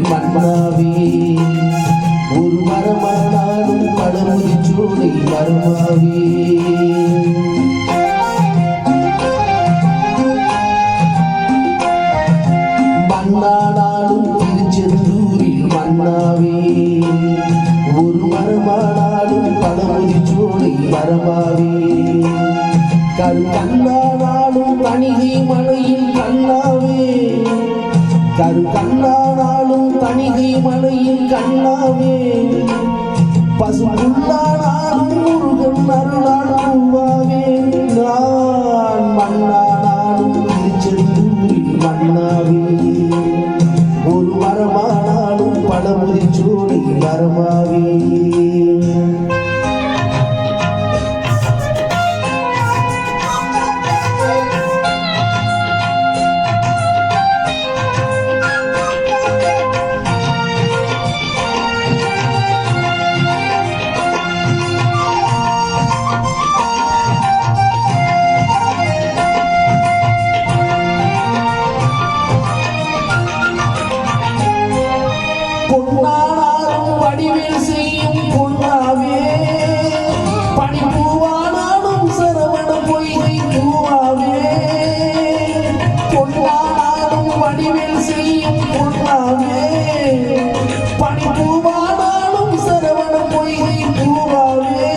மன்னாவே ஒரு மரமானாலும் பழமுதி சோலை மரமாவே மன்னானாலும் திருச்செந்தூரில் மன்னாவே ஒரு மரமானாலும் பழமுதி சோலை மரமாவே கண்ணானாலும் தணிகை மலையில் கண்ணாவே கண்ணானாலும் தணிகை மலையில் கண்ணாவே பசுபுல்லானாலும் முருகன் அருளால் பூவாவே நான் மண்ணானாலும் திருச்செந்தூரில் மண்ணாவே ஒரு மரமானாலும் பழமுதி சோலை மரமாவே பொன்னானாலும் வடிவில் செய்யும் பொன்னாவே பனிப்பூவானாலும் சரவண பொய்கை பூவாவே பொன்னானாலும் வடிவில் செய்யும் பொன்னாவே பனிப்பூவானாலும் சரவண பொய்கை பூவாவே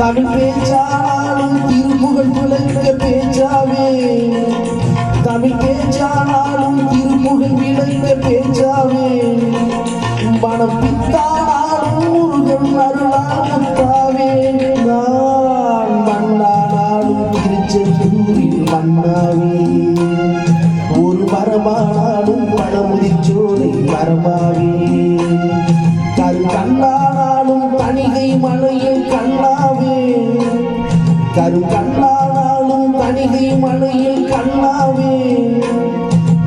தமிழ் பேச்சானாலும் திருப்புகழ் விளக்க பேச்சாவே தமிழ் பேச்சானாலும் திருப்புகழ் விளக்க பேச்சாவே மனம் பித்தானாலும் முருகன் அருளால் முத்தாவே நான் மண்ணானாலும் திருச்செந்தூரில் மண்ணாவே ஒரு மரமானாலும் பழமுதி சோலை மரமாவே கண்ணானாலும் தணிகை மலையில் கண்ணாவே கண்ணானாலும் தணிகை மலையில் கண்ணாவே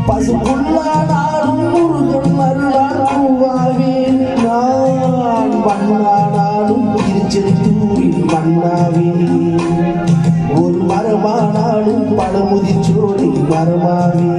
பசுபுல்லானாலும் முருகன் அருளால் பூவாவே நான் மண்ணானாலும் திருச்செந்தூரில் மண்ணாவே ஒரு மரமானாலும் பழமுதி சோலை மரமாவே